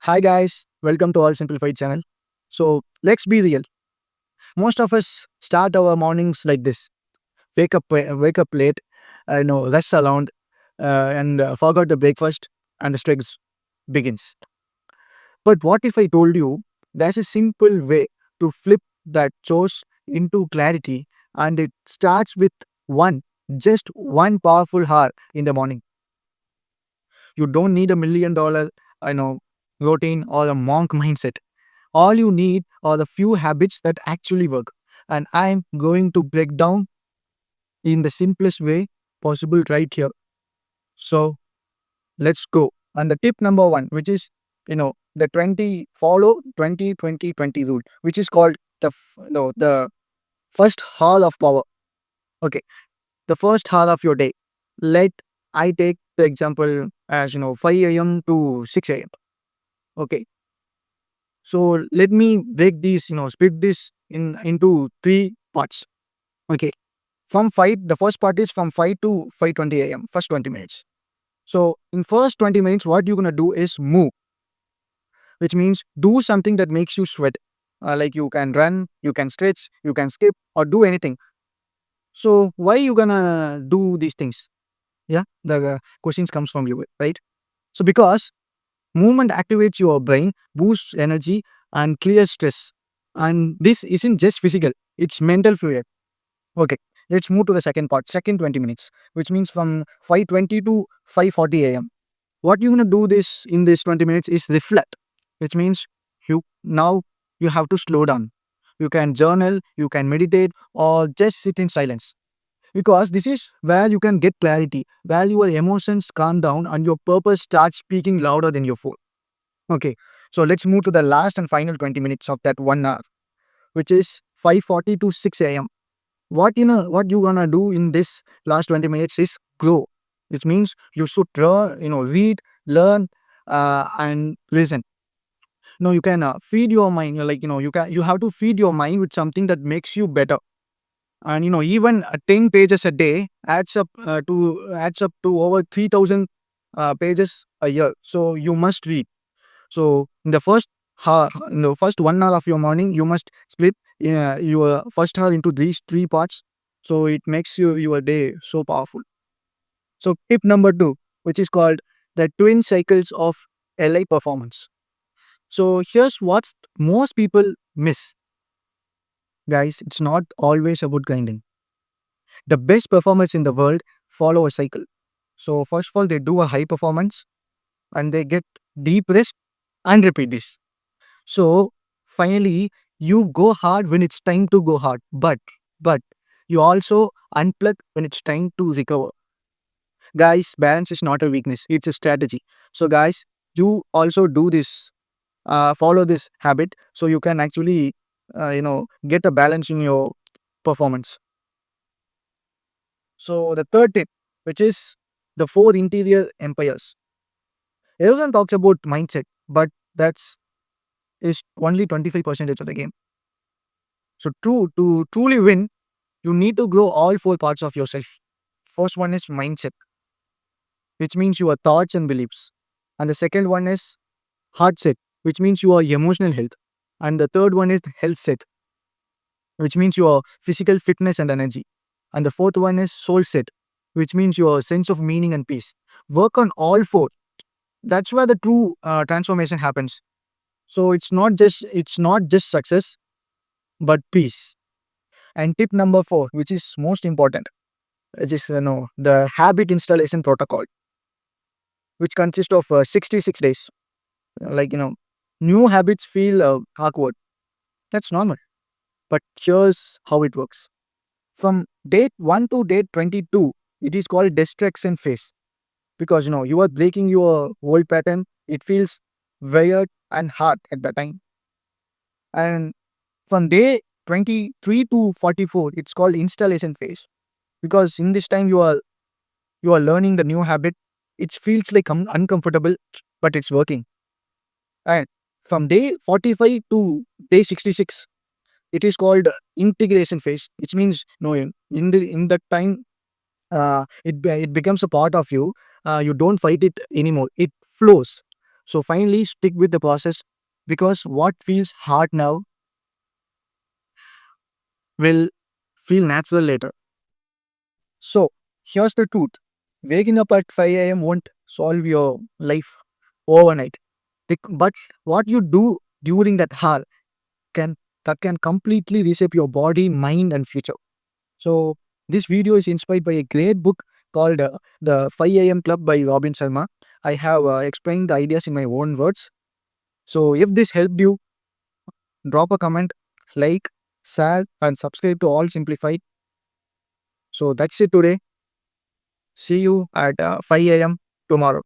Hi guys, welcome to All Simplified channel. So let's be real. Most of us start our mornings like this: wake up late, rest around, and forgot the breakfast, and the stress begins. But what if I told you there's a simple way to flip that chores into clarity, and it starts with just one powerful hour in the morning. You don't need $1 million, I know, routine or a monk mindset. All you need are the few habits that actually work. And I'm going to break down in the simplest way possible right here. So let's go. And the tip number one, which is, the 20 rule, which is called the first hour of power. Okay. The first hour of your day. Let I take the example as, 5 a.m. to 6 a.m. Okay. So let me break this, split this into three parts. Okay. From 5, the first part is from 5 to 5:20 a.m. First 20 minutes. So in first 20 minutes, what you're gonna do is move, which means do something that makes you sweat. Like you can run, you can stretch, you can skip, or do anything. So why you gonna do these things? Yeah, the questions comes from you, right? So because movement activates your brain, boosts energy, and clears stress. And this isn't just physical; it's mental fuel. Okay, let's move to the second part, second 20 minutes, which means from 5:20 to 5:40 a.m. What you're gonna do this in this 20 minutes is reflect, which means now you have to slow down. You can journal, you can meditate, or just sit in silence. Because this is where you can get clarity, where your emotions calm down and your purpose starts speaking louder than your phone. Okay, so let's move to the last and final 20 minutes of that 1 hour, which is 5:40 to 6 a.m. What you gonna do in this last 20 minutes is grow. Which means you should read, learn, and listen. You can feed your mind, you have to feed your mind with something that makes you better. And even 10 pages a day adds up to over 3,000 pages a year. So you must read. So in the first 1 hour of your morning, you must split your first hour into these three parts. So it makes your day so powerful. So tip number two, which is called the twin cycles of LI performance. So here's what most people miss, guys. It's not always about grinding. The best performers in the world follow a cycle. So first of all, they do a high performance and they get deep rest and repeat this. So finally, you go hard when it's time to go hard, but you also unplug when it's time to recover. Guys, balance is not a weakness; it's a strategy. So guys, you also do this, follow this habit, so you can actually, get a balance in your performance. So the third tip, which is the four interior empires. Everyone talks about mindset, but that's is only 25% of the game. So to truly win, you need to grow all four parts of yourself. First one is mindset, which means your thoughts and beliefs. And the second one is heart set, which means your emotional health. And the third one is health set, which means your physical fitness and energy. And the fourth one is soul set, which means your sense of meaning and peace. Work on all four. That's where the true transformation happens. So it's not just success, but peace. And tip number four, which is most important, which is the habit installation protocol, which consists of 66 days. Like new habits feel awkward. That's normal. But here's how it works. From date 1 to date 22, it is called distraction phase, because you are breaking your old pattern. It feels weird and hard at the time. And from day 23 to 44, it's called installation phase, because in this time you are learning the new habit. It feels like uncomfortable, but it's working. And from day 45 to day 66, it is called integration phase, which means in that time, it becomes a part of you. You don't fight it anymore. It flows. So finally, stick with the process because what feels hard now will feel natural later. So here's the truth. Waking up at 5 a.m. won't solve your life overnight. But what you do during that hour can that can completely reshape your body, mind, and future. So this video is inspired by a great book called The 5 a.m. Club by Robin Sharma. I have explained the ideas in my own words. So if this helped you, drop a comment, like, share, and subscribe to All Simplified. So that's it today. See you at 5 a.m. tomorrow.